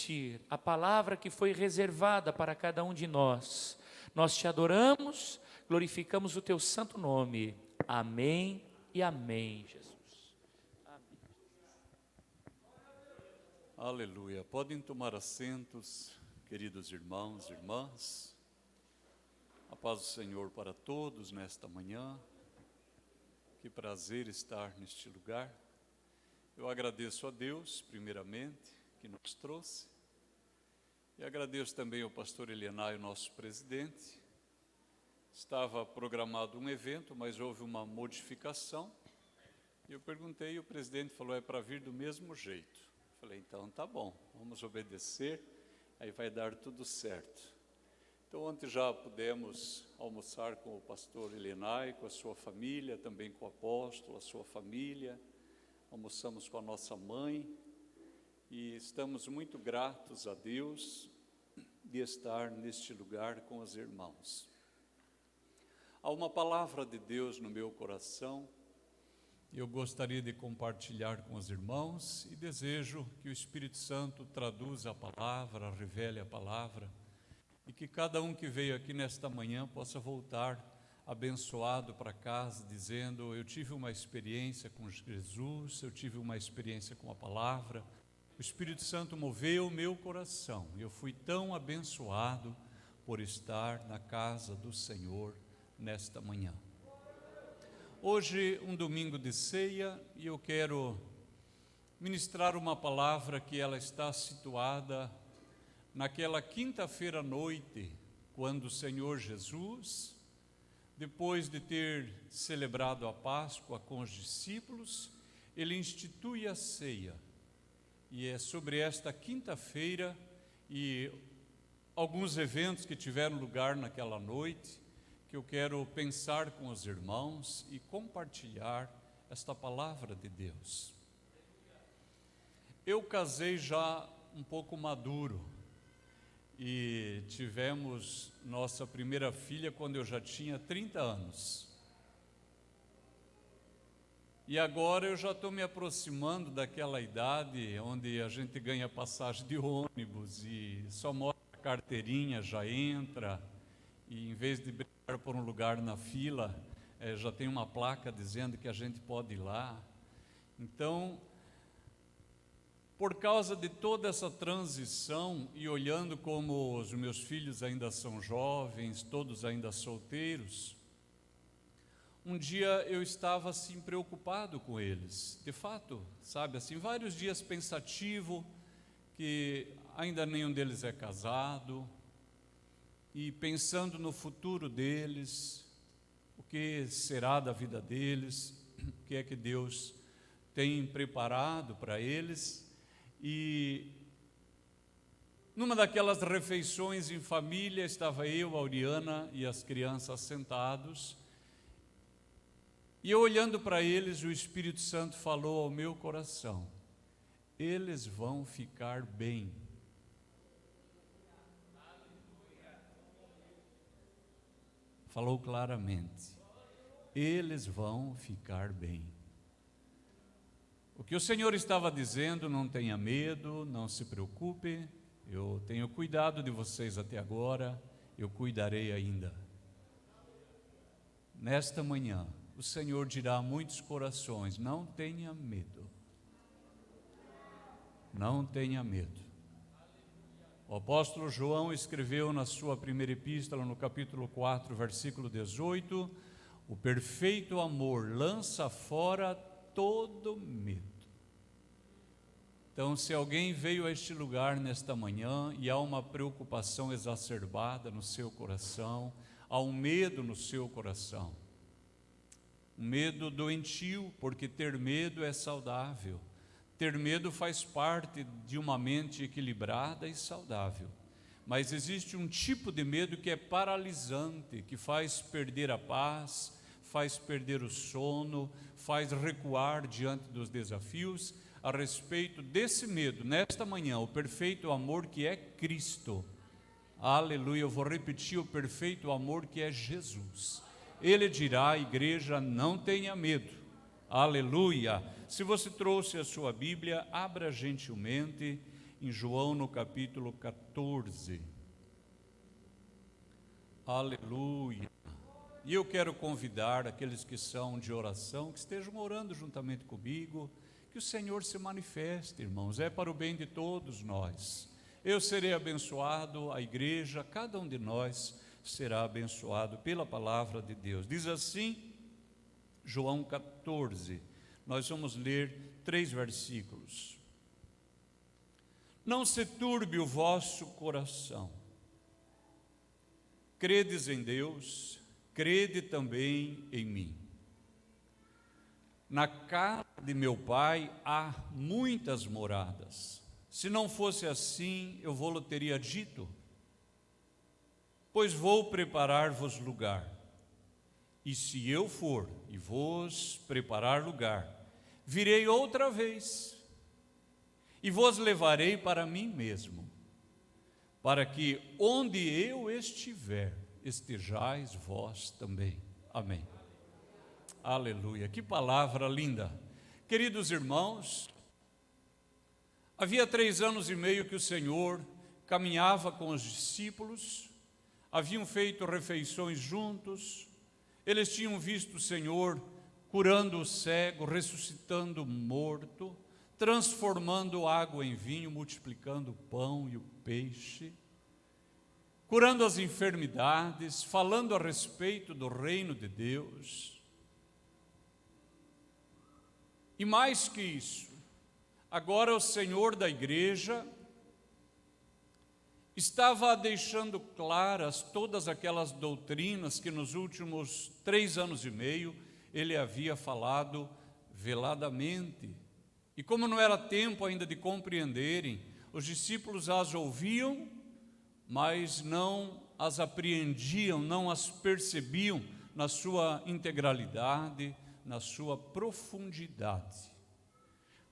transmitir a palavra que foi reservada para cada um de nós. Nós te adoramos, glorificamos o teu santo nome. Amém e amém, Jesus. Amém. Aleluia. Podem tomar assentos, queridos irmãos e irmãs. A paz do Senhor para todos nesta manhã. Que prazer estar neste lugar. Eu agradeço a Deus, primeiramente, que nos trouxe. E agradeço também ao pastor Elienay, nosso presidente. Estava programado um evento, mas houve uma modificação. E eu perguntei e o presidente falou, é para vir do mesmo jeito. Falei, então tá bom, vamos obedecer, aí vai dar tudo certo. Então ontem já pudemos almoçar com o pastor Elienay, com a sua família, também com o apóstolo, a sua família. Almoçamos com a nossa mãe e estamos muito gratos a Deus de estar neste lugar com os irmãos. Há uma palavra de Deus no meu coração e eu gostaria de compartilhar com os irmãos e desejo que o Espírito Santo traduza a palavra, revele a palavra e que cada um que veio aqui nesta manhã possa voltar abençoado para casa, dizendo, eu tive uma experiência com Jesus, eu tive uma experiência com a palavra, o Espírito Santo moveu o meu coração, eu fui tão abençoado por estar na casa do Senhor nesta manhã. Hoje, um domingo de ceia, e eu quero ministrar uma palavra que ela está situada naquela quinta-feira à noite, quando o Senhor Jesus, depois de ter celebrado a Páscoa com os discípulos, ele institui a ceia. E é sobre esta quinta-feira e alguns eventos que tiveram lugar naquela noite, que eu quero pensar com os irmãos e compartilhar esta palavra de Deus. Eu casei já um pouco maduro, e tivemos nossa primeira filha quando eu já tinha 30 anos. E agora eu já estou me aproximando daquela idade onde a gente ganha passagem de ônibus e só mostra a carteirinha, já entra, e em vez de brigar por um lugar na fila, já tem uma placa dizendo que a gente pode ir lá. Então, por causa de toda essa transição e olhando como os meus filhos ainda são jovens, todos ainda solteiros, um dia eu estava assim preocupado com eles, de fato, sabe, assim, vários dias pensativo, que ainda nenhum deles é casado, e pensando no futuro deles, o que será da vida deles, o que é que Deus tem preparado para eles. E numa daquelas refeições em família, estava eu, a Oriana e as crianças sentados, e eu olhando para eles, o Espírito Santo falou ao meu coração, eles vão ficar bem. Falou claramente, eles vão ficar bem. O que o Senhor estava dizendo, não tenha medo, não se preocupe, eu tenho cuidado de vocês até agora, eu cuidarei ainda. Nesta manhã, o Senhor dirá a muitos corações, não tenha medo. Não tenha medo. O apóstolo João escreveu na sua primeira epístola, no capítulo 4, versículo 18, o perfeito amor lança fora todo medo. Então, se alguém veio a este lugar nesta manhã e há uma preocupação exacerbada no seu coração, há um medo no seu coração, um medo doentio, porque ter medo é saudável. Ter medo faz parte de uma mente equilibrada e saudável. Mas existe um tipo de medo que é paralisante, que faz perder a paz, faz perder o sono, faz recuar diante dos desafios. A respeito desse medo, nesta manhã, o perfeito amor que é Cristo. Aleluia, eu vou repetir, o perfeito amor que é Jesus. Ele dirá à igreja, não tenha medo. Aleluia. Se você trouxe a sua Bíblia, abra gentilmente em João no capítulo 14. Aleluia. E eu quero convidar aqueles que são de oração, que estejam orando juntamente comigo, que o Senhor se manifeste, irmãos, é para o bem de todos nós. Eu serei abençoado, a igreja, cada um de nós será abençoado pela palavra de Deus. Diz assim, João 14, nós vamos ler 3 versículos. Não se turbe o vosso coração. Credes em Deus, crede também em mim. Na casa de meu Pai há muitas moradas. Se não fosse assim, eu vou-lhe teria dito. Pois vou preparar-vos lugar. E se eu for e vos preparar lugar, virei outra vez e vos levarei para mim mesmo, para que onde eu estiver, estejais vós também. Amém. Aleluia, que palavra linda. Queridos irmãos, havia 3 anos e meio que o Senhor caminhava com os discípulos, haviam feito refeições juntos, eles tinham visto o Senhor curando o cego, ressuscitando o morto, transformando água em vinho, multiplicando o pão e o peixe, curando as enfermidades, falando a respeito do reino de Deus. E mais que isso, agora o Senhor da igreja estava deixando claras todas aquelas doutrinas que nos últimos 3 anos e meio ele havia falado veladamente. E como não era tempo ainda de compreenderem, os discípulos as ouviam, mas não as apreendiam, não as percebiam na sua integralidade, na sua profundidade.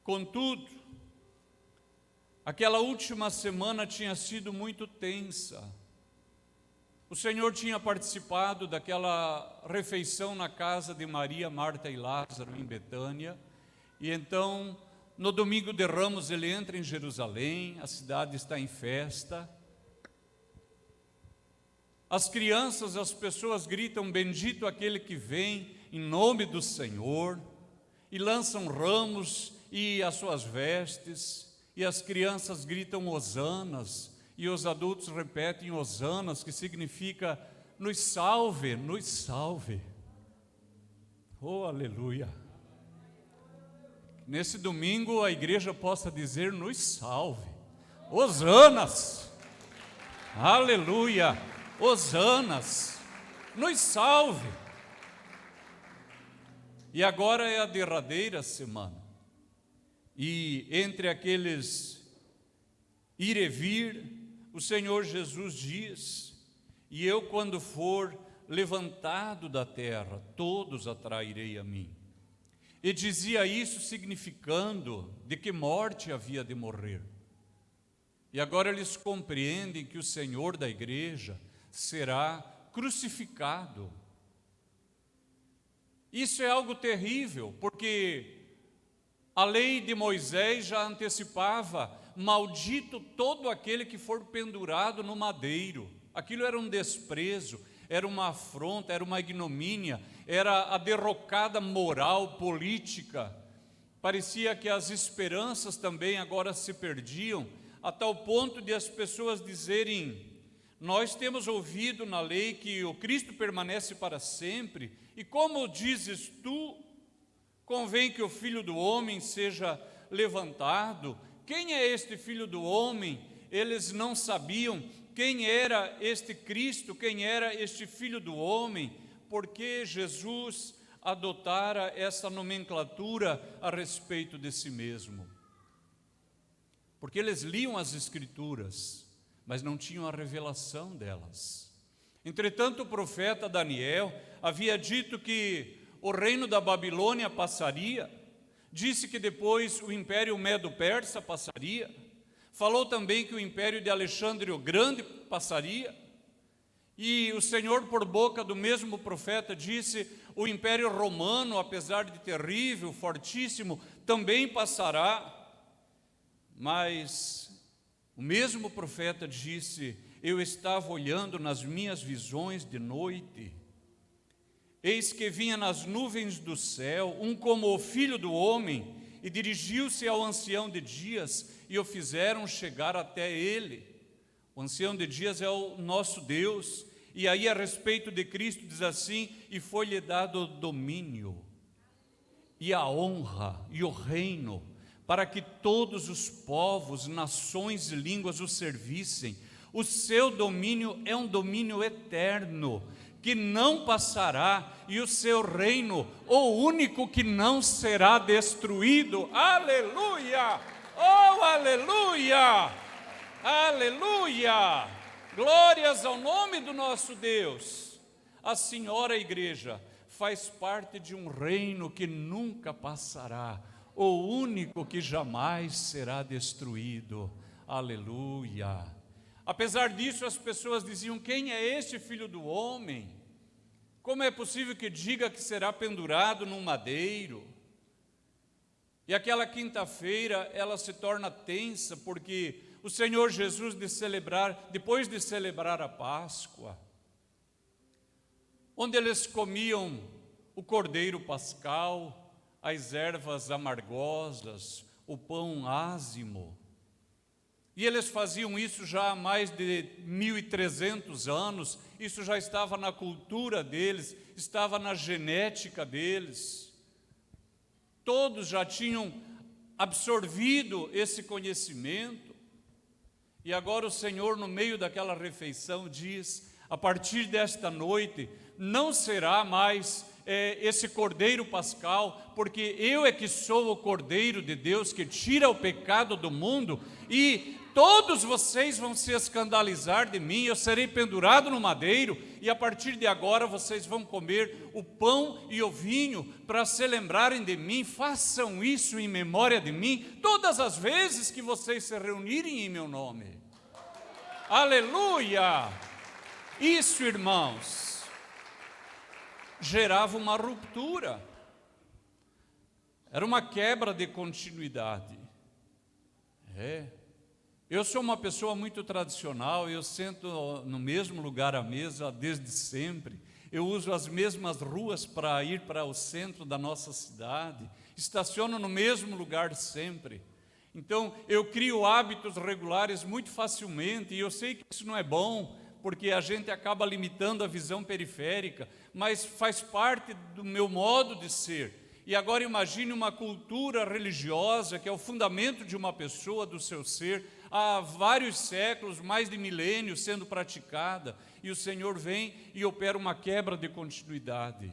Contudo, aquela última semana tinha sido muito tensa. O Senhor tinha participado daquela refeição na casa de Maria, Marta e Lázaro em Betânia, e então, no domingo de Ramos, ele entra em Jerusalém, a cidade está em festa. As crianças, as pessoas gritam, bendito aquele que vem em nome do Senhor, e lançam ramos e as suas vestes, e as crianças gritam hosanas, e os adultos repetem hosanas, que significa nos salve, nos salve. Oh, aleluia! Nesse domingo a igreja possa dizer nos salve, hosanas, aleluia, hosanas, nos salve. E agora é a derradeira semana, e entre aqueles ir e vir, o Senhor Jesus diz, e eu quando for levantado da terra, todos atrairei a mim. E dizia isso significando de que morte havia de morrer. E agora eles compreendem que o Senhor da igreja será crucificado. Isso é algo terrível, porque a lei de Moisés já antecipava: maldito todo aquele que for pendurado no madeiro. Aquilo era um desprezo, era uma afronta, era uma ignomínia, era a derrocada moral, política. Parecia que as esperanças também agora se perdiam, a tal ponto de as pessoas dizerem: nós temos ouvido na lei que o Cristo permanece para sempre, e como dizes tu, convém que o Filho do Homem seja levantado. Quem é este Filho do Homem? Eles não sabiam quem era este Cristo, quem era este Filho do Homem, porque Jesus adotara essa nomenclatura a respeito de si mesmo. Porque eles liam as Escrituras, mas não tinham a revelação delas. Entretanto, o profeta Daniel havia dito que o reino da Babilônia passaria, disse que depois o império Medo-Persa passaria, falou também que o império de Alexandre o Grande passaria, e o Senhor, por boca do mesmo profeta, disse: o império romano, apesar de terrível, fortíssimo, também passará. Mas O mesmo profeta disse: eu estava olhando nas minhas visões de noite, eis que vinha nas nuvens do céu um como o filho do homem, e dirigiu-se ao ancião de dias, e o fizeram chegar até ele. O ancião de dias é o nosso Deus, e aí a respeito de Cristo diz assim: e foi-lhe dado o domínio, e a honra, e o reino, para que todos os povos, nações e línguas o servissem. O seu domínio é um domínio eterno, que não passará, e o seu reino, o único que não será destruído. Aleluia! Oh, aleluia! Aleluia! Glórias ao nome do nosso Deus. A senhora igreja faz parte de um reino que nunca passará, o único que jamais será destruído. Aleluia! Apesar disso, as pessoas diziam: quem é este filho do homem? Como é possível que diga que será pendurado num madeiro? E aquela quinta-feira ela se torna tensa, porque o Senhor Jesus, depois de celebrar a Páscoa, onde eles comiam o cordeiro pascal, as ervas amargosas, o pão ázimo, e eles faziam isso já há mais de 1.300 anos, isso já estava na cultura deles, estava na genética deles. Todos já tinham absorvido esse conhecimento. E agora o Senhor, no meio daquela refeição, diz: a partir desta noite, não será mais esse cordeiro pascal, porque eu é que sou o cordeiro de Deus que tira o pecado do mundo, e todos vocês vão se escandalizar de mim, eu serei pendurado no madeiro, e a partir de agora vocês vão comer o pão e o vinho para se lembrarem de mim. Façam isso em memória de mim todas as vezes que vocês se reunirem em meu nome. Aleluia! Isso, irmãos, gerava uma ruptura, era uma quebra de continuidade. Eu sou uma pessoa muito tradicional, eu sento no mesmo lugar à mesa desde sempre, eu uso as mesmas ruas para ir para o centro da nossa cidade, estaciono no mesmo lugar sempre. Então, eu crio hábitos regulares muito facilmente, e eu sei que isso não é bom, porque a gente acaba limitando a visão periférica, mas faz parte do meu modo de ser. E agora imagine uma cultura religiosa, que é o fundamento de uma pessoa, do seu ser, há vários séculos, mais de milênios sendo praticada, e o Senhor vem e opera uma quebra de continuidade.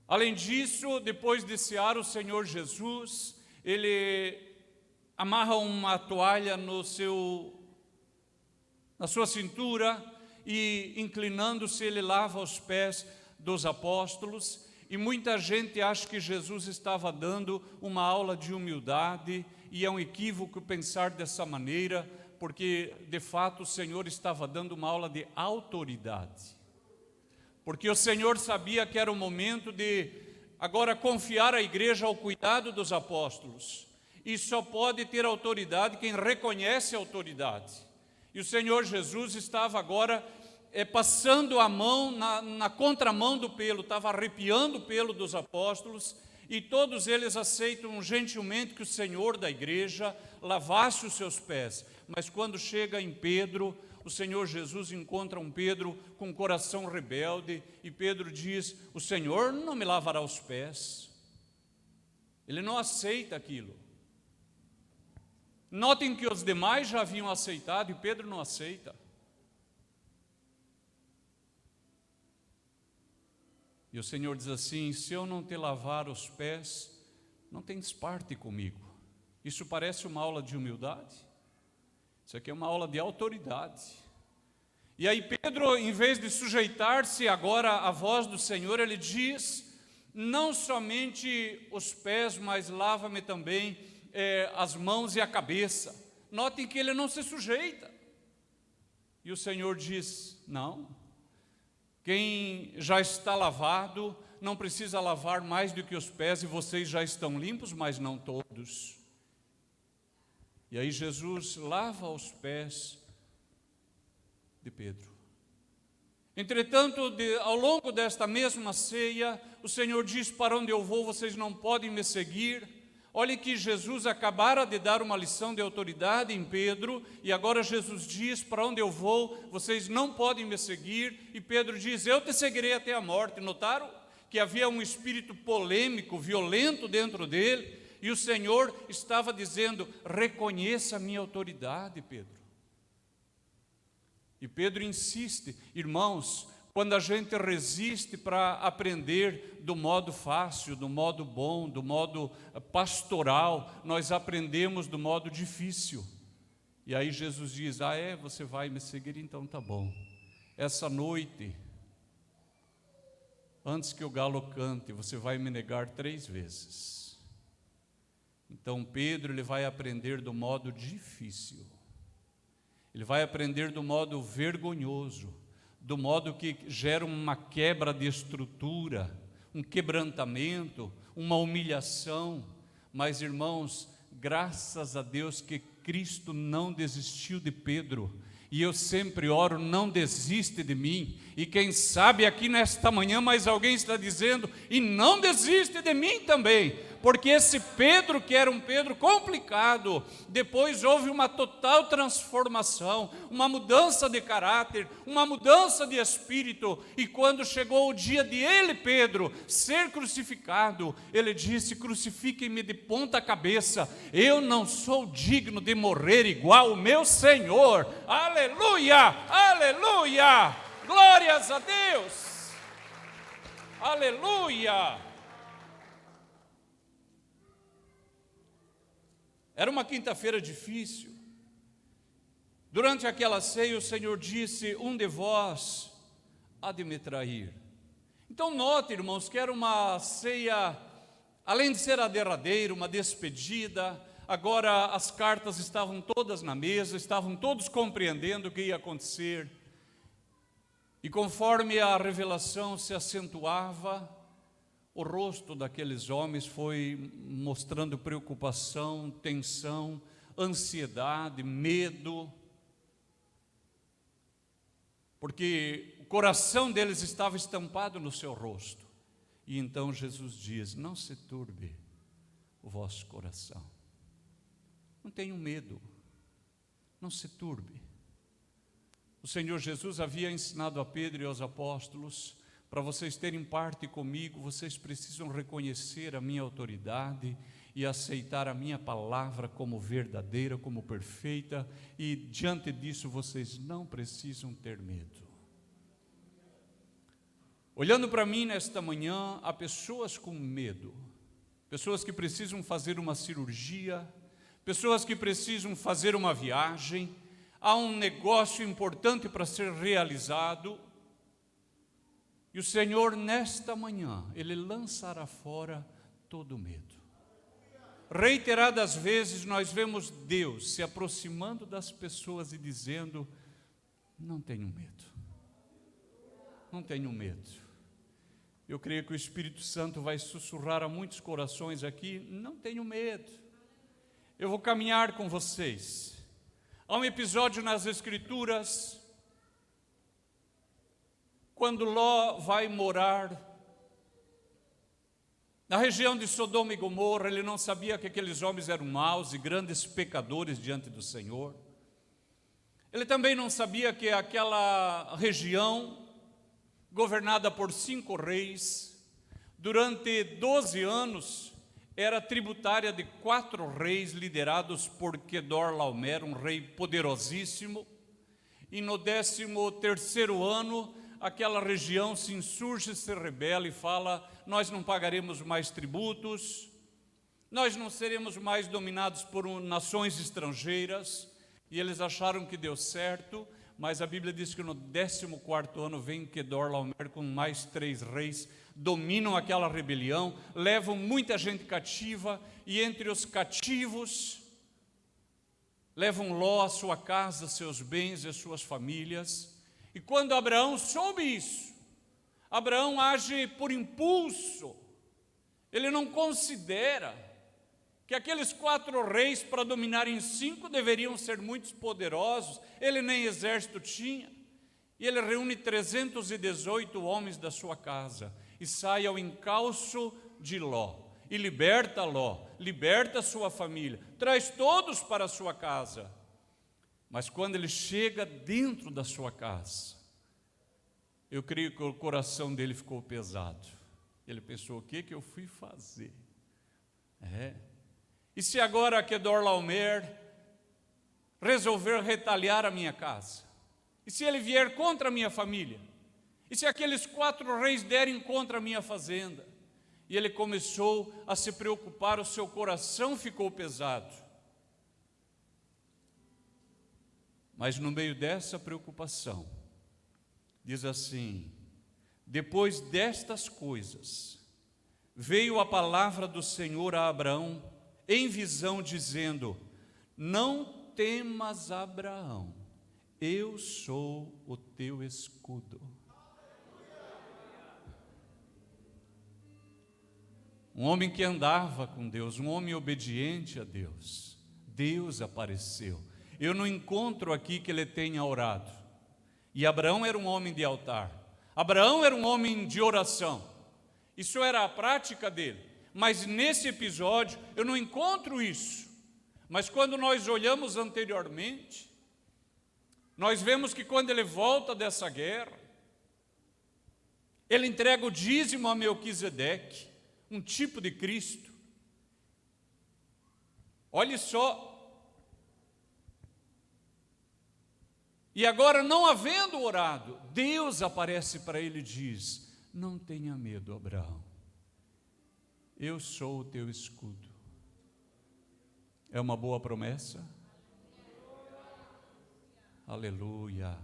Além disso, depois de cear o Senhor Jesus, ele amarra uma toalha na sua cintura, e inclinando-se ele lava os pés dos apóstolos, e muita gente acha que Jesus estava dando uma aula de humildade, e é um equívoco pensar dessa maneira, porque de fato o Senhor estava dando uma aula de autoridade, porque o Senhor sabia que era o momento de agora confiar a igreja ao cuidado dos apóstolos, e só pode ter autoridade quem reconhece a autoridade. E o Senhor Jesus estava agora passando a mão na contramão do pelo, estava arrepiando o pelo dos apóstolos, e todos eles aceitam gentilmente que o Senhor da igreja lavasse os seus pés. Mas quando chega em Pedro, o Senhor Jesus encontra um Pedro com um coração rebelde, e Pedro diz: o Senhor não me lavará os pés. Ele não aceita aquilo. Notem que os demais já haviam aceitado e Pedro não aceita. E o Senhor diz assim: se eu não te lavar os pés, não tens parte comigo. Isso parece uma aula de humildade? Isso aqui é uma aula de autoridade. E aí Pedro, em vez de sujeitar-se agora à voz do Senhor, ele diz: não somente os pés, mas lava-me também as mãos e a cabeça. Notem que ele não se sujeita. E o Senhor diz: não, quem já está lavado não precisa lavar mais do que os pés, e vocês já estão limpos, mas não todos. E aí Jesus lava os pés de Pedro. Entretanto, ao longo desta mesma ceia, o Senhor diz: para onde eu vou, vocês não podem me seguir. Olhe que Jesus acabara de dar uma lição de autoridade em Pedro, e agora Jesus diz: para onde eu vou, vocês não podem me seguir. E Pedro diz: eu te seguirei até a morte. Notaram que havia um espírito polêmico, violento dentro dele, e o Senhor estava dizendo: reconheça a minha autoridade, Pedro. E Pedro insiste. Irmãos, quando a gente resiste para aprender do modo fácil, do modo bom, do modo pastoral, nós aprendemos do modo difícil. E aí Jesus diz: você vai me seguir? Então tá bom. Essa noite, antes que o galo cante, você vai me negar 3 vezes. Então Pedro, ele vai aprender do modo difícil. Ele vai aprender do modo vergonhoso, do modo que gera uma quebra de estrutura, um quebrantamento, uma humilhação. Mas, irmãos, graças a Deus que Cristo não desistiu de Pedro. E eu sempre oro: não desiste de mim. E quem sabe aqui nesta manhã mais alguém está dizendo: e não desiste de mim também. Porque esse Pedro, que era um Pedro complicado, depois houve uma total transformação, uma mudança de caráter, uma mudança de espírito. E quando chegou o dia de ele, Pedro, ser crucificado, ele disse: crucifiquem-me de ponta cabeça, eu não sou digno de morrer igual o meu Senhor. Aleluia, aleluia, glórias a Deus, aleluia. Era uma quinta-feira difícil. Durante aquela ceia, o Senhor disse: um de vós há de me trair. Então note, irmãos, que era uma ceia, além de ser a derradeira, uma despedida. Agora as cartas estavam todas na mesa, estavam todos compreendendo o que ia acontecer. E conforme a revelação se acentuava, o rosto daqueles homens foi mostrando preocupação, tensão, ansiedade, medo, porque o coração deles estava estampado no seu rosto. E então Jesus diz: não se turbe o vosso coração, não tenham medo, não se turbe. O Senhor Jesus havia ensinado a Pedro e aos apóstolos: para vocês terem parte comigo, vocês precisam reconhecer a minha autoridade e aceitar a minha palavra como verdadeira, como perfeita, e diante disso vocês não precisam ter medo. Olhando para mim nesta manhã, há pessoas com medo, pessoas que precisam fazer uma cirurgia, pessoas que precisam fazer uma viagem, há um negócio importante para ser realizado. E o Senhor, nesta manhã, Ele lançará fora todo medo. Reiteradas vezes nós vemos Deus se aproximando das pessoas e dizendo: não tenham medo, não tenham medo. Eu creio que o Espírito Santo vai sussurrar a muitos corações aqui: não tenham medo, eu vou caminhar com vocês. Há um episódio nas Escrituras, quando Ló vai morar na região de Sodoma e Gomorra. Ele não sabia que aqueles homens eram maus e grandes pecadores diante do Senhor. Ele também não sabia que aquela região, governada por 5 reis, durante 12 anos, era tributária de 4 reis liderados por Quedorlaomer, um rei poderosíssimo. E no 13º ano, aquela região se insurge, se rebela e fala: nós não pagaremos mais tributos, nós não seremos mais dominados por nações estrangeiras. E eles acharam que deu certo, mas a Bíblia diz que no 14º ano vem Quedorlaomer com mais 3 reis, dominam aquela rebelião, levam muita gente cativa, e entre os cativos levam Ló, a sua casa, seus bens e as suas famílias. E quando Abraão soube isso, Abraão age por impulso. Ele não considera que aqueles 4 reis, para dominarem 5, deveriam ser muito poderosos. Ele nem exército tinha. E ele reúne 318 homens da sua casa e sai ao encalço de Ló. E liberta Ló, liberta sua família, traz todos para a sua casa. Mas quando ele chega dentro da sua casa, eu creio que o coração dele ficou pesado. Ele pensou, o que eu fui fazer? E se agora Quedorlaomer resolver retalhar a minha casa? E se ele vier contra a minha família? E se aqueles 4 reis derem contra a minha fazenda? E ele começou a se preocupar, o seu coração ficou pesado. Mas no meio dessa preocupação, diz assim: depois destas coisas, veio a palavra do Senhor a Abraão em visão, dizendo: não temas, Abraão, eu sou o teu escudo. Um homem que andava com Deus, um homem obediente a Deus, Deus apareceu. Eu não encontro aqui que ele tenha orado. E Abraão era um homem de altar. Abraão era um homem de oração. Isso era a prática dele. Mas nesse episódio eu não encontro isso. Mas quando nós olhamos anteriormente, nós vemos que quando ele volta dessa guerra, ele entrega o dízimo a Melquisedeque, um tipo de Cristo. Olhe só. E agora, não havendo orado, Deus aparece para ele e diz: não tenha medo, Abraão, eu sou o teu escudo. É uma boa promessa? Aleluia.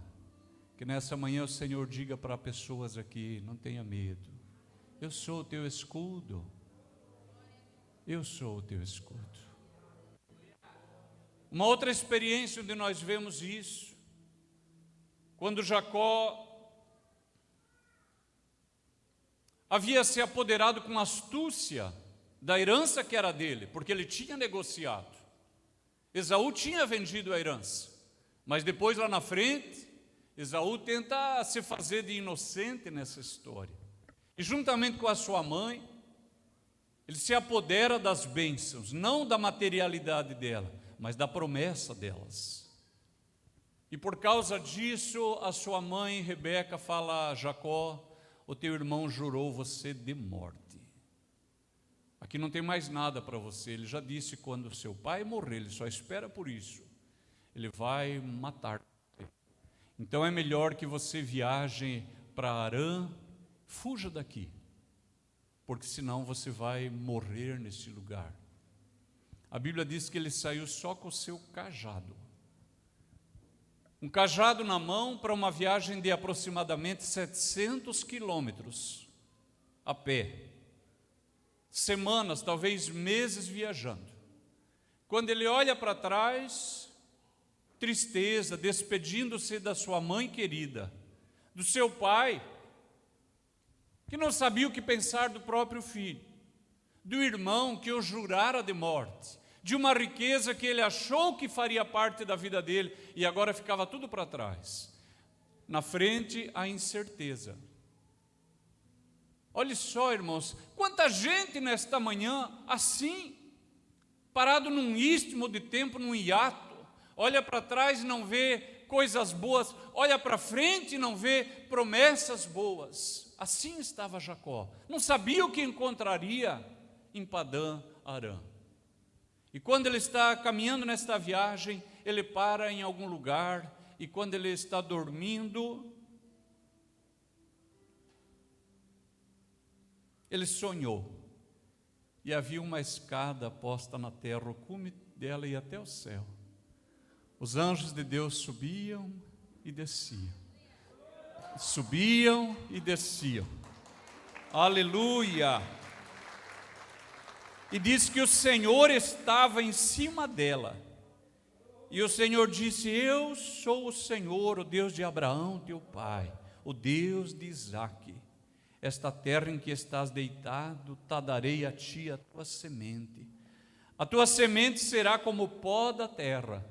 Que nessa manhã o Senhor diga para pessoas aqui: não tenha medo, eu sou o teu escudo. Eu sou o teu escudo. Uma outra experiência onde nós vemos isso, quando Jacó havia se apoderado com astúcia da herança que era dele, porque ele tinha negociado. Esaú tinha vendido a herança, mas depois lá na frente, Esaú tenta se fazer de inocente nessa história. E juntamente com a sua mãe, ele se apodera das bênçãos, não da materialidade dela, mas da promessa delas. E por causa disso, a sua mãe, Rebeca, fala a Jacó: o teu irmão jurou você de morte. Aqui não tem mais nada para você. Ele já disse, quando seu pai morrer, ele só espera por isso, ele vai matar. Então é melhor que você viaje para Harã, fuja daqui, porque senão você vai morrer nesse lugar. A Bíblia diz que ele saiu só com o seu cajado. Um cajado na mão para uma viagem de aproximadamente 700 quilômetros a pé. Semanas, talvez meses viajando. Quando ele olha para trás, tristeza, despedindo-se da sua mãe querida, do seu pai, que não sabia o que pensar do próprio filho, do irmão que o jurara de morte, de uma riqueza que ele achou que faria parte da vida dele e agora ficava tudo para trás. Na frente, a incerteza. Olhe só, irmãos, quanta gente nesta manhã assim, parado num istmo de tempo, num hiato, olha para trás e não vê coisas boas, olha para frente e não vê promessas boas. Assim estava Jacó, não sabia o que encontraria em Padã Arã. E quando ele está caminhando nesta viagem, ele para em algum lugar, e quando ele está dormindo, ele sonhou, e havia uma escada posta na terra, o cume dela ia até o céu. Os anjos de Deus subiam e desciam, subiam e desciam. Aleluia! E diz que o Senhor estava em cima dela. E o Senhor disse: eu sou o Senhor, o Deus de Abraão, teu pai, o Deus de Isaque. Esta terra em que estás deitado, darei a ti a tua semente. A tua semente será como o pó da terra.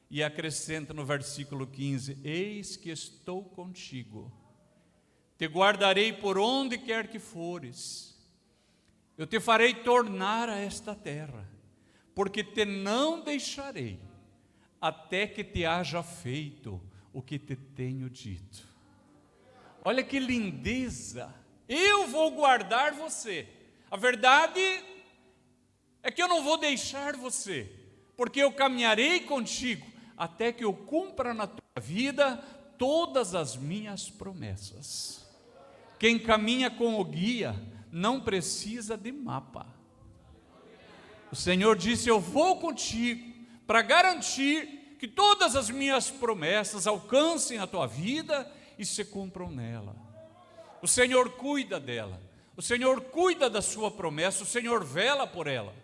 E acrescenta no versículo 15: eis que estou contigo, te guardarei por onde quer que fores, eu te farei tornar a esta terra, porque te não deixarei, até que te haja feito o que te tenho dito. Olha que lindeza! Eu vou guardar você. A verdade é que eu não vou deixar você, porque eu caminharei contigo, até que eu cumpra na tua vida todas as minhas promessas. Quem caminha com o guia não precisa de mapa. O Senhor disse: eu vou contigo para garantir que todas as minhas promessas alcancem a tua vida e se cumpram nela. O Senhor cuida dela, o Senhor cuida da sua promessa, o Senhor vela por ela.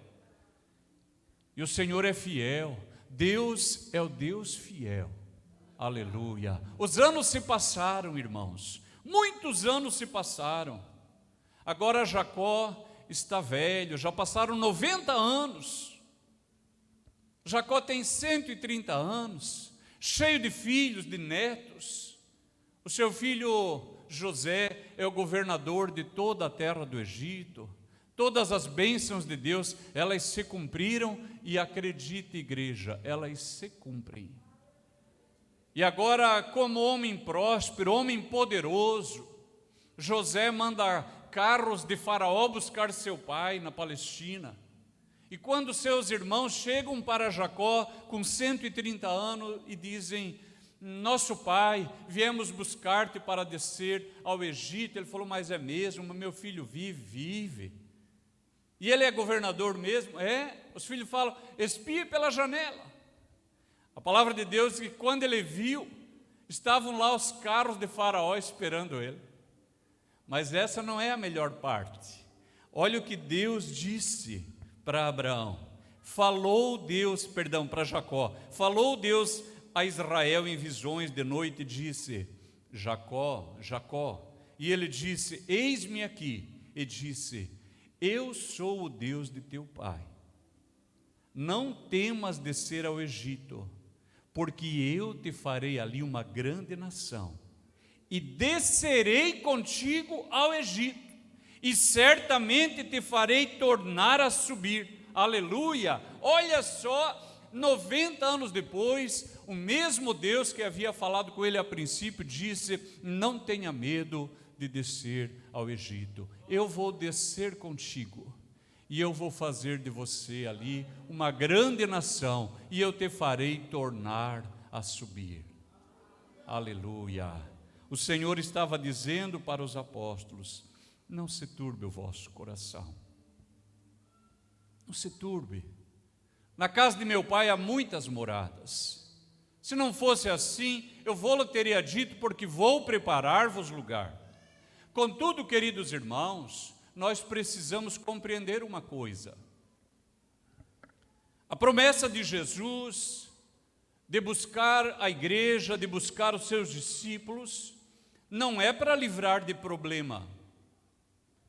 E o Senhor é fiel. Deus é o Deus fiel. Aleluia. Os anos se passaram, irmãos. Muitos anos se passaram. Agora Jacó está velho, já passaram 90 anos. Jacó tem 130 anos, cheio de filhos, de netos. O seu filho José é o governador de toda a terra do Egito. Todas as bênçãos de Deus, elas se cumpriram, e acredite, igreja, elas se cumprem. E agora, como homem próspero, homem poderoso, José manda carros de Faraó buscar seu pai na Palestina. E quando seus irmãos chegam para Jacó com 130 anos e dizem: nosso pai, viemos buscar-te para descer ao Egito. Ele falou: mas é mesmo, meu filho vive. E ele é governador mesmo? É. Os filhos falam: espie pela janela. A palavra de Deus diz que quando ele viu, estavam lá os carros de Faraó esperando ele. Mas essa não é a melhor parte. Olha o que Deus disse para Abraão. Para Jacó. Falou Deus a Israel em visões de noite e disse: Jacó, Jacó. E ele disse: eis-me aqui. E disse: eu sou o Deus de teu pai. Não temas descer ao Egito, porque eu te farei ali uma grande nação, e descerei contigo ao Egito, e certamente te farei tornar a subir. Aleluia! Olha só, 90 anos depois, o mesmo Deus que havia falado com ele a princípio disse: não tenha medo de descer ao Egito, eu vou descer contigo, e eu vou fazer de você ali uma grande nação, e eu te farei tornar a subir. Aleluia! O Senhor estava dizendo para os apóstolos: não se turbe o vosso coração, não se turbe. Na casa de meu pai há muitas moradas. Se não fosse assim, eu vou-lhe teria dito, porque vou preparar-vos lugar. Contudo, queridos irmãos, nós precisamos compreender uma coisa. A promessa de Jesus de buscar a igreja, de buscar os seus discípulos, não é para livrar de problema.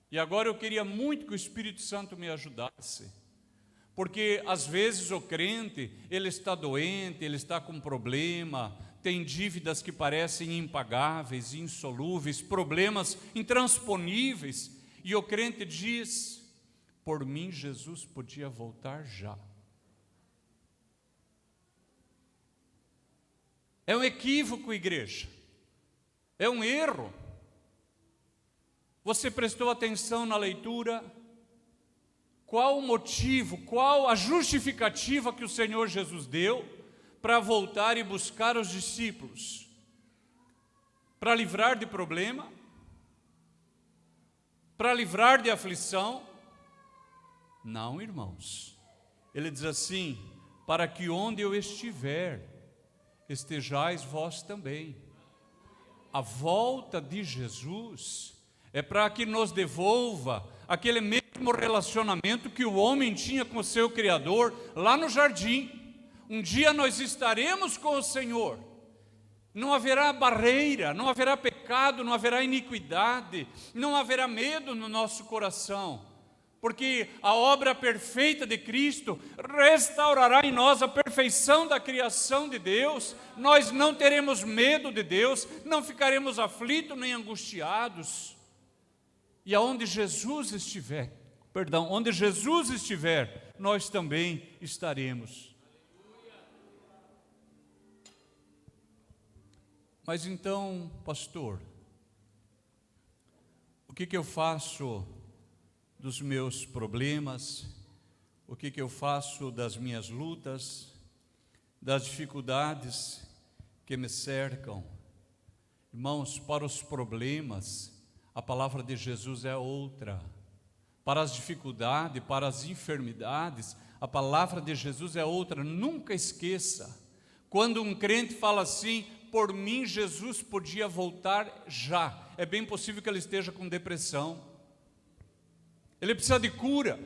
E agora eu queria muito que o Espírito Santo me ajudasse, porque às vezes o crente, ele está doente, ele está com problema, tem dívidas que parecem impagáveis, insolúveis, problemas intransponíveis, e o crente diz: por mim Jesus podia voltar já. É um equívoco, igreja, é um erro. Você prestou atenção na leitura? Qual o motivo, qual a justificativa que o Senhor Jesus deu para voltar e buscar os discípulos? Para livrar de problema? Para livrar de aflição? Não, irmãos. Ele diz assim: para que onde eu estiver, estejais vós também. A volta de Jesus é para que nos devolva aquele mesmo relacionamento que o homem tinha com o seu Criador lá no jardim. Um dia nós estaremos com o Senhor, não haverá barreira, não haverá pecado, não haverá iniquidade, não haverá medo no nosso coração, porque a obra perfeita de Cristo restaurará em nós a perfeição da criação de Deus. Nós não teremos medo de Deus, não ficaremos aflitos nem angustiados. E aonde Jesus estiver, onde Jesus estiver, nós também estaremos. Mas então, pastor, o que eu faço dos meus problemas? O que eu faço das minhas lutas, das dificuldades que me cercam? Irmãos, para os problemas, a palavra de Jesus é outra. Para as dificuldades, para as enfermidades, a palavra de Jesus é outra. Nunca esqueça, quando um crente fala assim: por mim Jesus podia voltar já, é bem possível que ele esteja com depressão. Ele precisa de cura,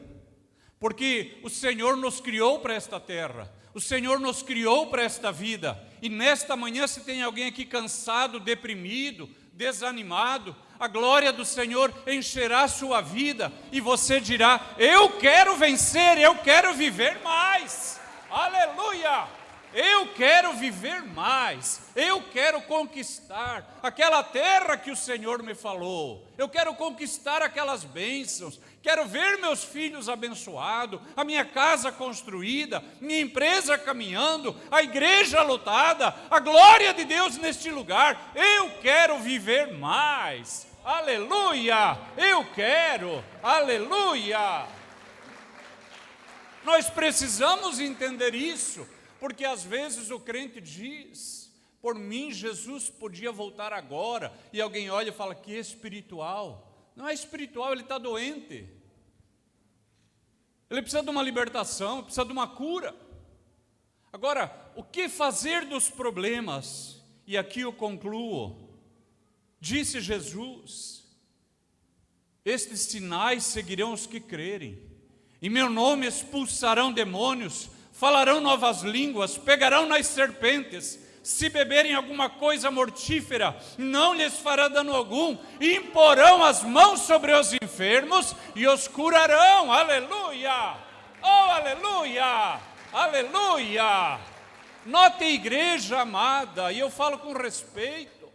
porque o Senhor nos criou para esta terra, o Senhor nos criou para esta vida. E nesta manhã, se tem alguém aqui cansado, deprimido, desanimado, a glória do Senhor encherá a sua vida, e você dirá: eu quero vencer, eu quero viver mais. Aleluia! Eu quero viver mais, eu quero conquistar aquela terra que o Senhor me falou, eu quero conquistar aquelas bênçãos, quero ver meus filhos abençoados, a minha casa construída, minha empresa caminhando, a igreja lotada, a glória de Deus neste lugar. Eu quero viver mais, aleluia, eu quero, aleluia. Nós precisamos entender isso. Porque às vezes o crente diz: por mim Jesus podia voltar agora. E alguém olha e fala: que espiritual. Não é espiritual, ele está doente. Ele precisa de uma libertação, precisa de uma cura. Agora, o que fazer dos problemas? E aqui eu concluo. Disse Jesus: estes sinais seguirão os que crerem. Em meu nome expulsarão demônios, falarão novas línguas, pegarão nas serpentes, se beberem alguma coisa mortífera, não lhes fará dano algum, imporão as mãos sobre os enfermos e os curarão. Aleluia! Oh, aleluia! Aleluia! Note, igreja amada, e eu falo com respeito,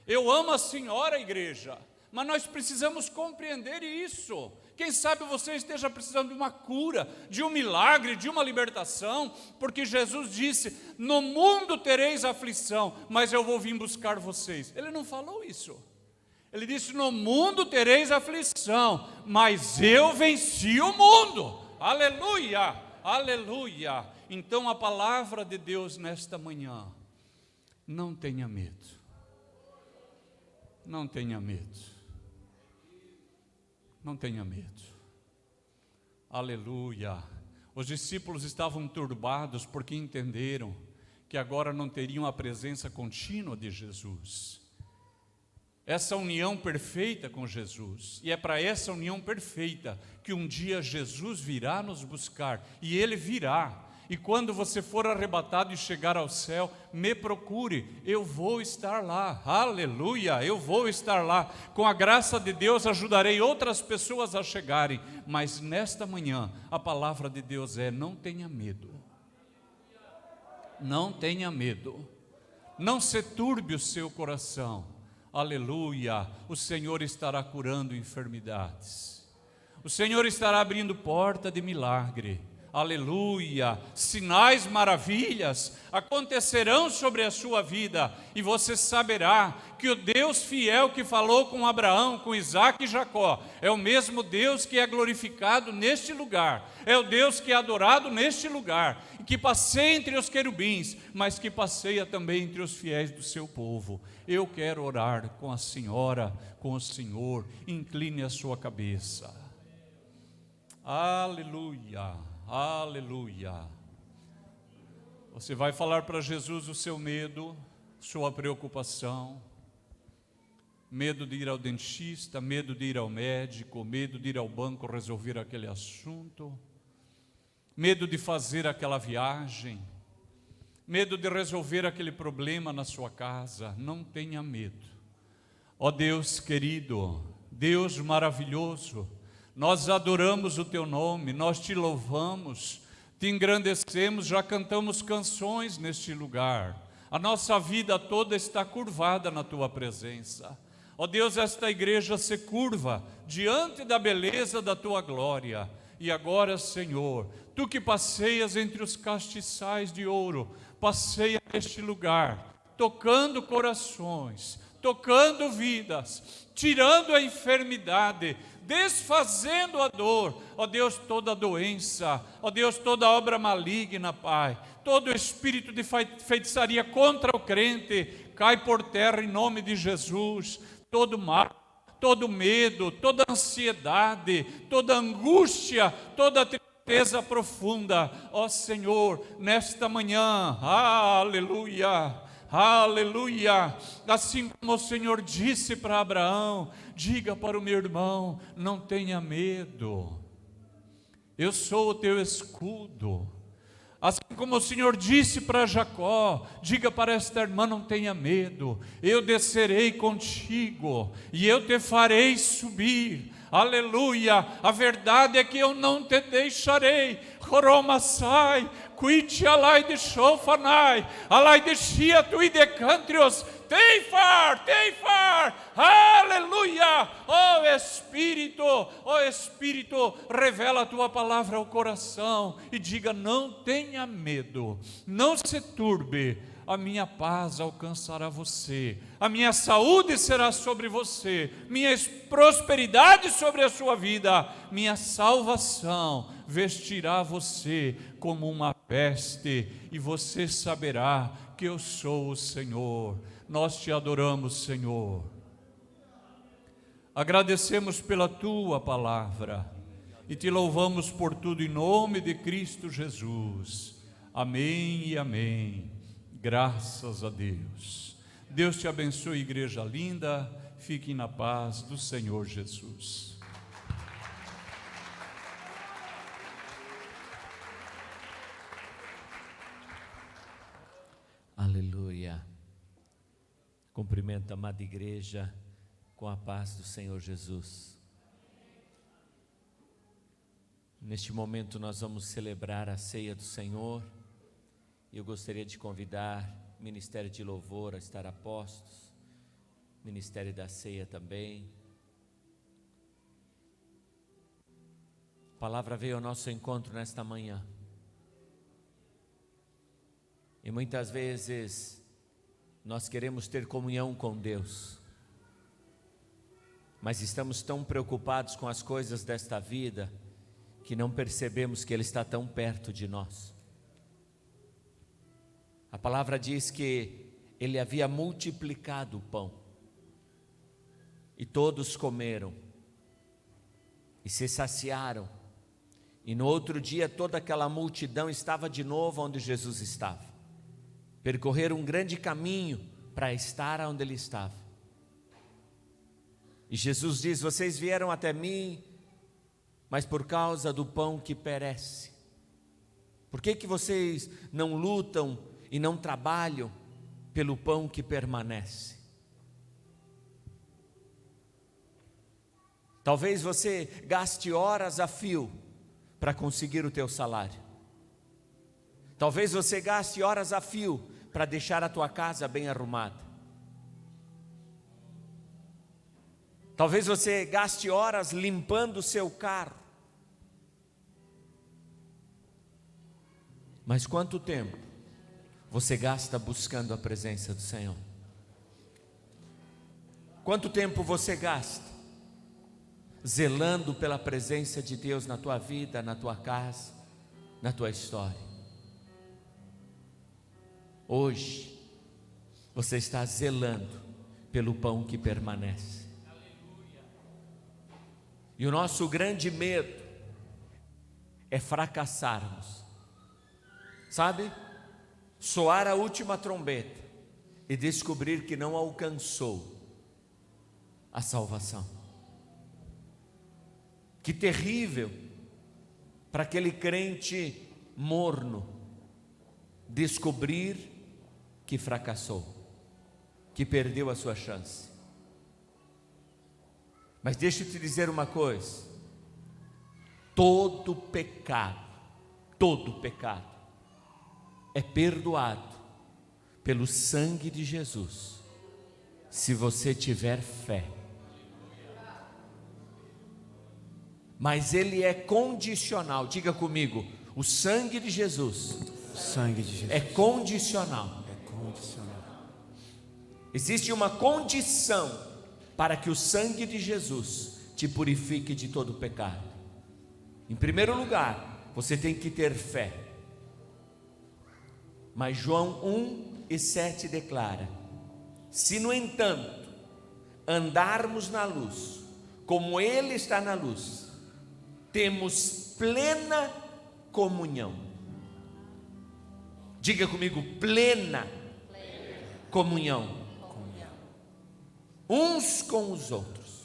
eu amo a senhora igreja, mas nós precisamos compreender isso. Quem sabe você esteja precisando de uma cura, de um milagre, de uma libertação, porque Jesus disse: no mundo tereis aflição, mas eu vou vir buscar vocês. Ele não falou isso. Ele disse: no mundo tereis aflição, mas eu venci o mundo. Aleluia, aleluia. Então a palavra de Deus nesta manhã: não tenha medo. Não tenha medo. Não tenha medo. Aleluia. Os discípulos estavam turbados porque entenderam que agora não teriam a presença contínua de Jesus. Essa união perfeita com Jesus. E é para essa união perfeita que um dia Jesus virá nos buscar. E Ele virá. E quando você for arrebatado e chegar ao céu, me procure, eu vou estar lá. Aleluia, eu vou estar lá. Com a graça de Deus ajudarei outras pessoas a chegarem. Mas nesta manhã a palavra de Deus é: não tenha medo. Não tenha medo. Não se turbe o seu coração. Aleluia, o Senhor estará curando enfermidades. O Senhor estará abrindo porta de milagre. Aleluia, sinais, maravilhas acontecerão sobre a sua vida, e você saberá que o Deus fiel que falou com Abraão, com Isaac e Jacó, é o mesmo Deus que é glorificado neste lugar, é o Deus que é adorado neste lugar, que passeia entre os querubins, mas que passeia também entre os fiéis do seu povo. Eu quero orar com a senhora, com o Senhor. Incline a sua cabeça. Aleluia. Aleluia. Você vai falar para Jesus o seu medo, sua preocupação, medo de ir ao dentista, medo de ir ao médico, medo de ir ao banco resolver aquele assunto, medo de fazer aquela viagem, medo de resolver aquele problema na sua casa. Não tenha medo. Ó Deus querido, Deus maravilhoso, Nós adoramos o teu nome, nós te louvamos, te engrandecemos, já cantamos canções neste lugar. A nossa vida toda está curvada na tua presença. Ó Deus, esta igreja se curva diante da beleza da tua glória. E agora, Senhor, tu que passeias entre os castiçais de ouro, passeia neste lugar, tocando corações, tocando vidas, tirando a enfermidade, desfazendo a dor, ó Deus, toda doença, ó Deus, toda obra maligna, Pai, todo espírito de feitiçaria contra o crente, cai por terra em nome de Jesus. Todo mal, todo medo, toda ansiedade, toda angústia, toda tristeza profunda, ó Senhor, nesta manhã, aleluia, aleluia, assim como o Senhor disse para Abraão, diga para o meu irmão, não tenha medo, eu sou o teu escudo. Assim como o Senhor disse para Jacó, diga para esta irmã, não tenha medo, eu descerei contigo e eu te farei subir. Aleluia, a verdade é que eu não te deixarei. Romasai, quite alai de shofanai, alai de shia tu idecantrios, teifar, aleluia. Ó Espírito, revela a tua palavra ao coração e diga, não tenha medo, não se turbe, a minha paz alcançará você, a minha saúde será sobre você, minha prosperidade sobre a sua vida, minha salvação vestirá você como uma veste, e você saberá que eu sou o Senhor. Nós te adoramos, Senhor. Agradecemos pela tua palavra e te louvamos por tudo em nome de Cristo Jesus. Amém e amém. Graças a Deus. Deus te abençoe, igreja linda. Fique na paz do Senhor Jesus. Aleluia. Cumprimento a amada igreja com a paz do Senhor Jesus. Neste momento nós vamos celebrar a ceia do Senhor. E eu gostaria de convidar o Ministério de Louvor a estar a postos, Ministério da Ceia também. A palavra veio ao nosso encontro nesta manhã. E muitas vezes nós queremos ter comunhão com Deus, mas estamos tão preocupados com as coisas desta vida que não percebemos que Ele está tão perto de nós. A palavra diz que Ele havia multiplicado o pão e todos comeram e se saciaram, e no outro dia toda aquela multidão estava de novo onde Jesus estava. Percorreram um grande caminho para estar onde Ele estava. E Jesus diz, vocês vieram até mim, mas por causa do pão que perece. Por que vocês não lutam e não trabalham pelo pão que permanece? Talvez você gaste horas a fio para conseguir o teu salário. Talvez você gaste horas a fio para deixar a tua casa bem arrumada. Talvez você gaste horas limpando o seu carro. Mas quanto tempo você gasta buscando a presença do Senhor? Quanto tempo você gasta zelando pela presença de Deus na tua vida, na tua casa, na tua história? Hoje você está zelando pelo pão que permanece. E o nosso grande medo é fracassarmos, sabe? Soar a última trombeta e descobrir que não alcançou a salvação. Que terrível para aquele crente morno descobrir que fracassou, que perdeu a sua chance. Mas deixa eu te dizer uma coisa: todo pecado é perdoado pelo sangue de Jesus, se você tiver fé. Mas ele é condicional. Diga comigo: o sangue de Jesus, é condicional. Existe uma condição para que o sangue de Jesus te purifique de todo pecado. Em primeiro lugar, você tem que ter fé. Mas João 1:7 declara: se no entanto andarmos na luz, como Ele está na luz, temos plena comunhão. Diga comigo: plena comunhão uns com os outros.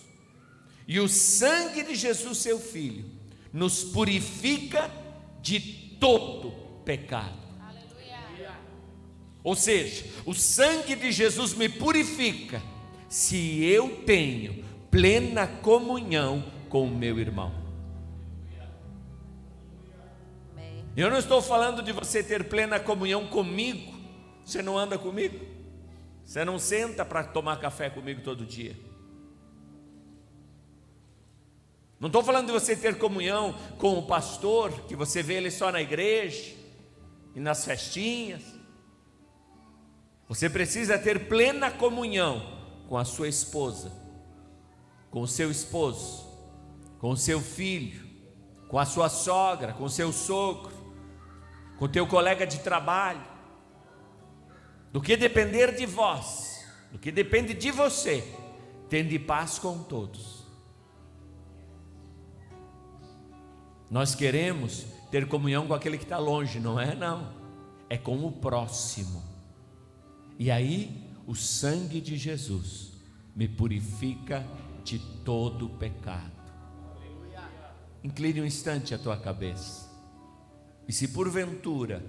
E o sangue de Jesus, seu Filho, nos purifica de todo pecado. Ou seja, o sangue de Jesus me purifica se eu tenho plena comunhão com o meu irmão. Eu não estou falando de você ter plena comunhão comigo. Você não anda comigo? Você não senta para tomar café comigo todo dia? Não estou falando de você ter comunhão com o pastor, que você vê ele só na igreja e nas festinhas. Você precisa ter plena comunhão com a sua esposa, com o seu esposo, com o seu filho, com a sua sogra, com o seu sogro, com o teu colega de trabalho. Do que depender de vós, do que depende de você, tende paz com todos. Nós queremos ter comunhão com aquele que está longe, não é? Não, é com o próximo. E aí o sangue de Jesus me purifica de todo pecado. Incline um instante a tua cabeça. E se porventura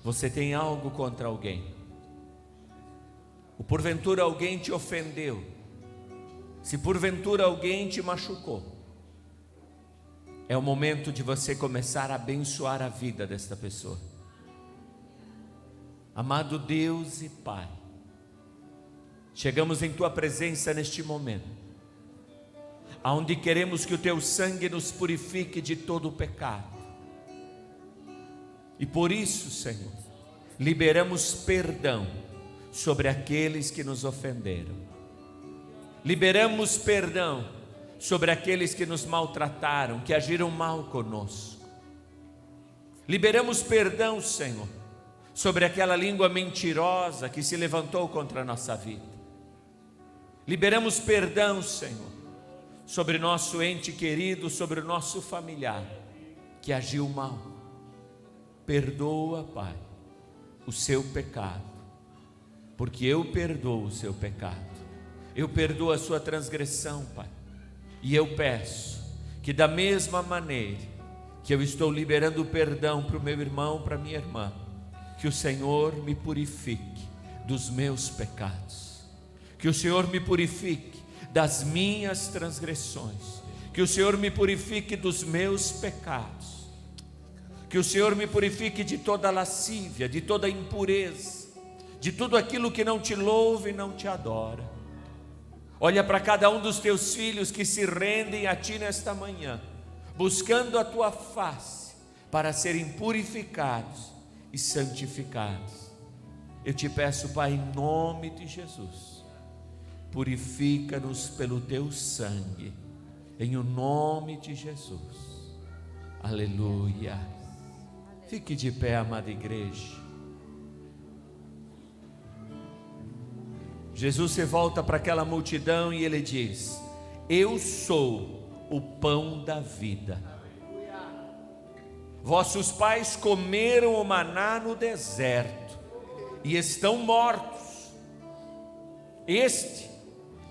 você tem algo contra alguém, ou porventura alguém te ofendeu, se porventura alguém te machucou, é o momento de você começar a abençoar a vida desta pessoa. Amado Deus e Pai, chegamos em Tua presença neste momento, aonde queremos que o Teu sangue nos purifique de todo o pecado. E por isso, Senhor, liberamos perdão sobre aqueles que nos ofenderam. Liberamos perdão sobre aqueles que nos maltrataram, que agiram mal conosco. Liberamos perdão, Senhor, sobre aquela língua mentirosa que se levantou contra a nossa vida. Liberamos perdão, Senhor, sobre nosso ente querido, sobre o nosso familiar que agiu mal. Perdoa, Pai, o seu pecado, porque eu perdoo o seu pecado. Eu perdoo a sua transgressão, Pai. E eu peço que da mesma maneira que eu estou liberando perdão para o meu irmão, para a minha irmã, que o Senhor me purifique dos meus pecados, que o Senhor me purifique das minhas transgressões, que o Senhor me purifique dos meus pecados, que o Senhor me purifique de toda lascívia, de toda impureza, de tudo aquilo que não te louva e não te adora. Olha para cada um dos teus filhos que se rendem a ti nesta manhã, buscando a tua face para serem purificados e santificados. Eu te peço, Pai, em nome de Jesus, purifica-nos pelo teu sangue, em o nome de Jesus. Aleluia. Fique de pé, amada igreja. Jesus se volta para aquela multidão e ele diz: eu sou o pão da vida. Vossos pais comeram o maná no deserto e estão mortos. Este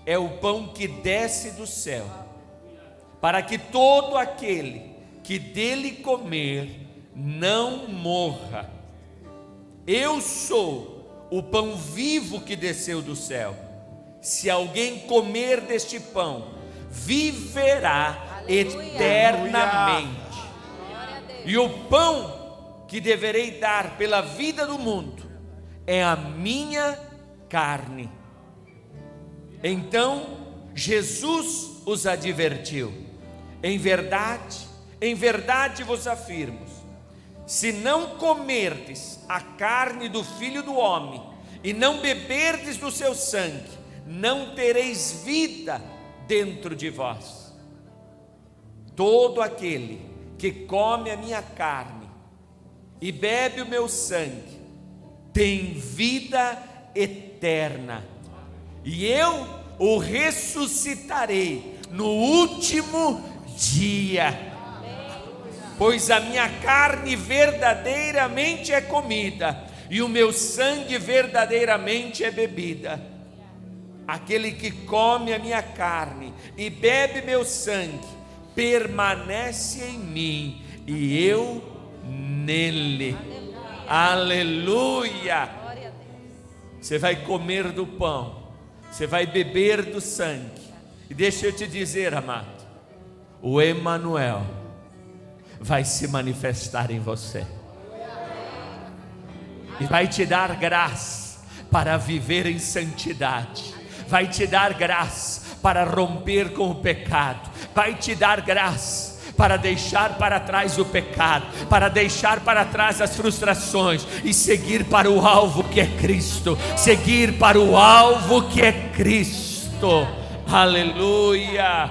é o pão que desce do céu, para que todo aquele que dele comer não morra. Eu sou o pão vivo que desceu do céu. Se alguém comer deste pão, viverá eternamente. E o pão que deverei dar pela vida do mundo é a minha carne. Então Jesus os advertiu: em verdade vos afirmo, se não comerdes a carne do Filho do Homem e não beberdes do seu sangue, não tereis vida dentro de vós. Todo aquele que come a minha carne e bebe o meu sangue tem vida eterna, e eu o ressuscitarei no último dia. Pois a minha carne verdadeiramente é comida, e o meu sangue verdadeiramente é bebida. Aquele que come a minha carne e bebe meu sangue, permanece em mim, e eu nele. Aleluia! Você vai comer do pão, você vai beber do sangue, e deixa eu te dizer, amado, o Emanuel vai se manifestar em você, e vai te dar graça para viver em santidade, vai te dar graça para romper com o pecado, vai te dar graça para deixar para trás o pecado, para deixar para trás as frustrações e seguir para o alvo que é Cristo, seguir para o alvo que é Cristo. Aleluia!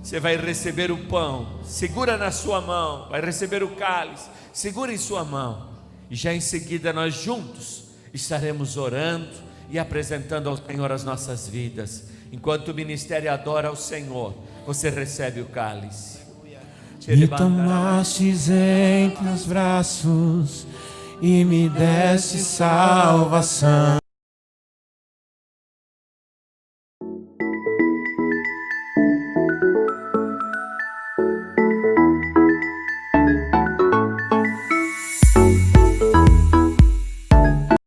Você vai receber o pão, segura na sua mão, vai receber o cálice, segura em sua mão, e já em seguida nós juntos estaremos orando e apresentando ao Senhor as nossas vidas. Enquanto o ministério adora ao Senhor, você recebe o cálice. Me tomastes entre os braços e me deste salvação.